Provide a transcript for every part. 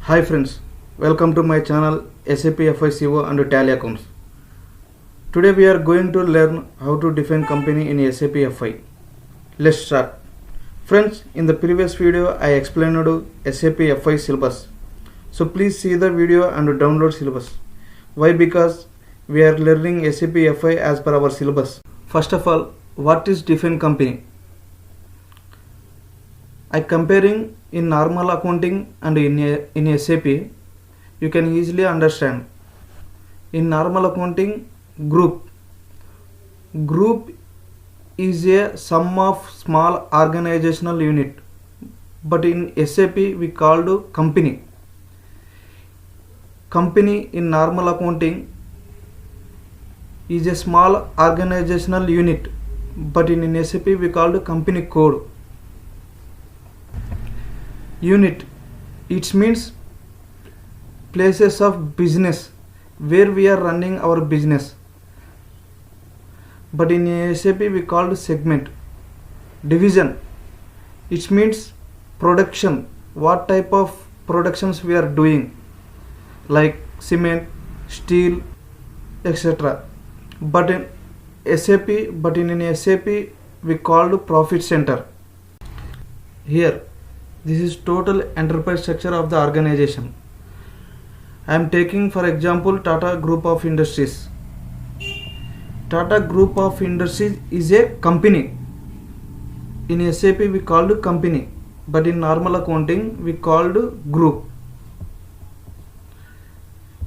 Hi friends, welcome to my channel SAP FICO and Tally Accounts. Today we are going to learn how to define company in SAP FI. Let's start. Friends, in the previous video I explained SAP FI syllabus. So please see the video and download syllabus. Why? Because we are learning SAP FI as per our syllabus. First of all, what is define company? I comparing in normal accounting and in SAP, you can easily understand. In normal accounting, group is a sum of small organizational unit, but in SAP we called company. Company in normal accounting is a small organizational unit, but in SAP we called company code. Unit, it means places of business where we are running our business, but in SAP we called segment. Division, it means production, what type of productions we are doing, like cement, steel, etc. But in SAP we called profit center. Here this is total enterprise structure of the organization. I am taking for example Tata Group of Industries. Tata Group of Industries is a company. In SAP we called company, but in normal accounting we called group.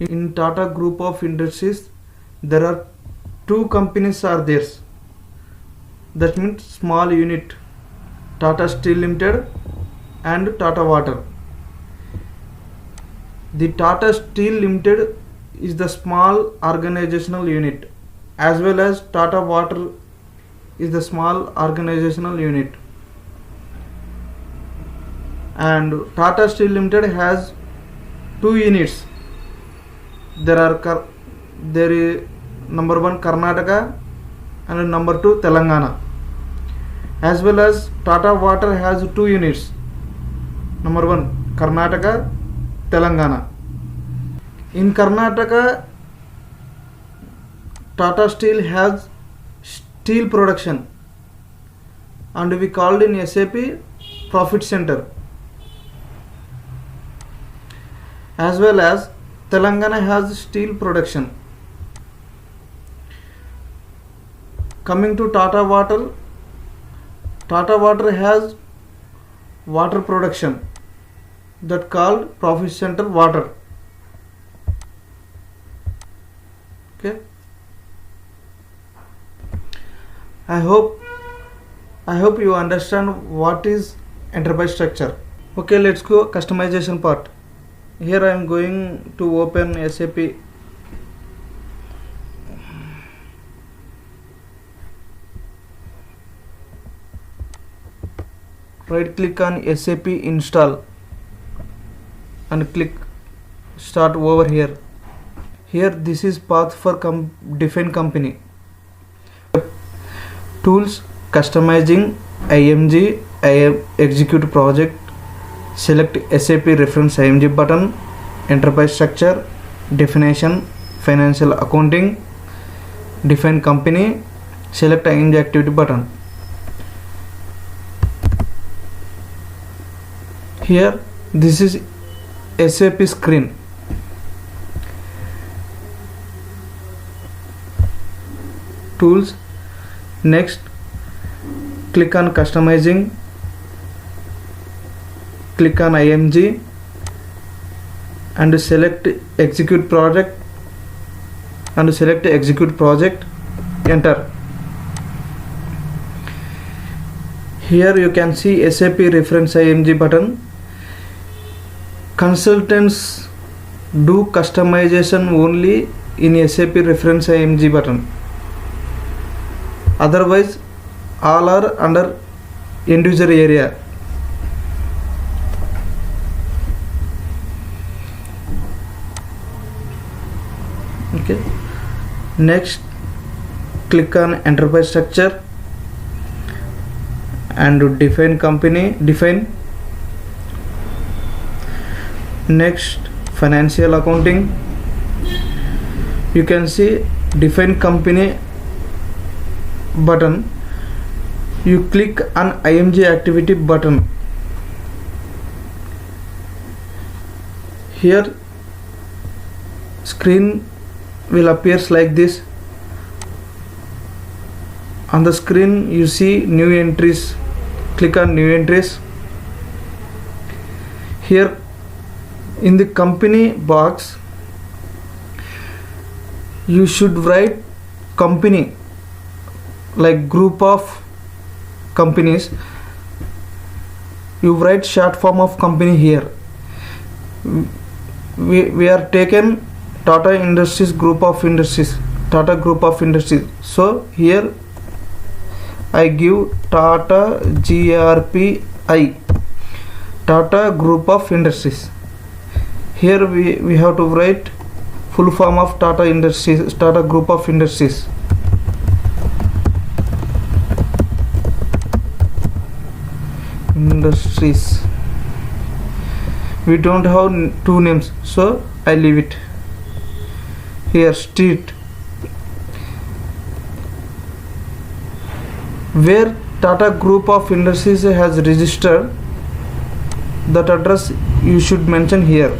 In Tata Group of Industries there are two companies are there. That means small unit, Tata Steel Limited and Tata Water. The Tata Steel Limited is the small organizational unit, as well as Tata Water is the small organizational unit. And Tata Steel Limited has two units. There is number one Karnataka and number two Telangana. As well as Tata Water has two units. Number one Karnataka, Telangana. In Karnataka, Tata Steel has steel production and we called in SAP profit center. As well as Telangana has steel production. Coming to Tata Water has water production, that called profit center water. Okay, I hope you understand what is enterprise structure. Okay, let's go customization part. Here I am going to open SAP. Right click on SAP install and click start over here. Here this is path for define company. Tools, customizing, IMG, execute project, select SAP reference IMG button, enterprise structure, definition, financial accounting, define company, select IMG activity button. Here this is SAP screen. Tools, next click on customizing, click on IMG and select execute project enter. Here you can see SAP reference IMG button. Consultants do customization only in SAP reference IMG button. Otherwise all are under end user area. Okay, next click on enterprise structure and define company. Next, financial accounting. You can see define company button. You click on IMG activity button. Here screen will appears like this. On the screen you see new entries. Click on new entries. Here in the company box you should write company, like group of companies. You write short form of company here. We are taken Tata Industries group of industries, Tata group of industries. So here I give Tata GRPI, Tata group of industries. Here we have to write full form of Tata Industries, Tata group of industries. Industries. We don't have two names, so I leave it. Here street. Where Tata group of industries has registered, that address you should mention here.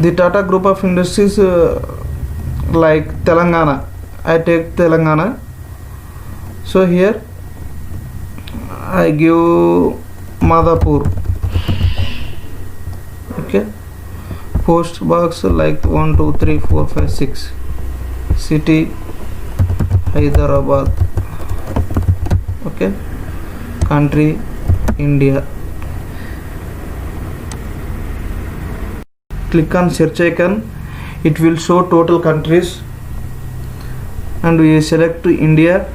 The Tata group of industries like Telangana, I take Telangana. So here I give Madhapur. Okay, post box like 1 2 3 4 5 6. City Hyderabad. Okay, country India. Click on search icon. It will show total countries, and we select India.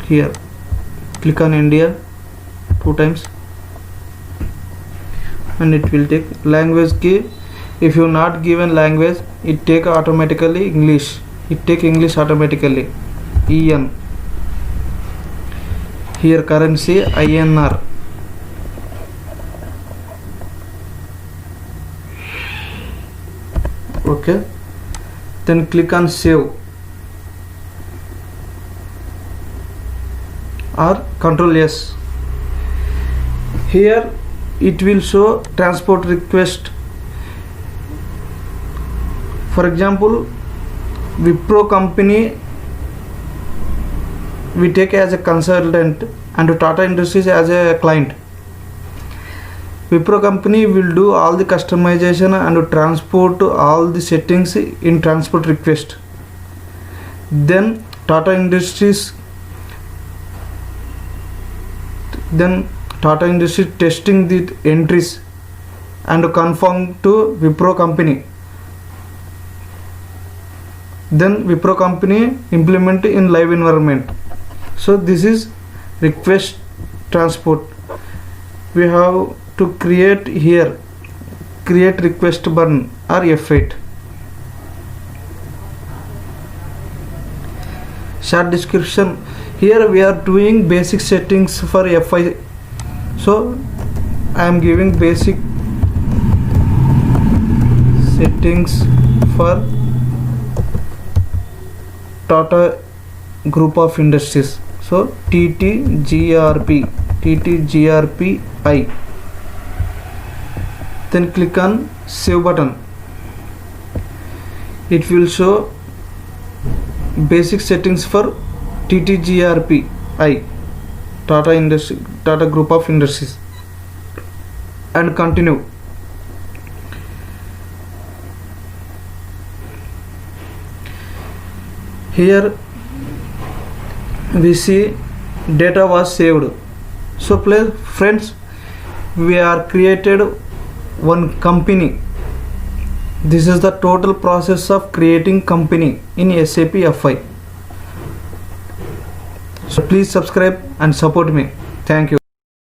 Here click on India 2 times, and it will take language key. If you not given language, it take automatically English. It take English automatically. EN. Here currency INR. Okay, then click on save or Control S. Here it will show transport request. For example, Wipro company we take as a consultant and Tata Industries as a client. Wipro company will do all the customization and transport all the settings in transport request. Then Tata Industries testing the entries and confirm to Wipro company. Then Wipro company implement in live environment. So this is request transport. We have to create here, create request button or F8. Short description. Here we are doing basic settings for FI. So I am giving basic settings for Tata group of industries. So TTGRPI. Then click on save button. It will show basic settings for TTGRPI, Tata group of industries, and continue. Here we see data was saved. So friends, we are created one company. This is the total process of creating company in SAP FI. So please subscribe and support me. Thank you.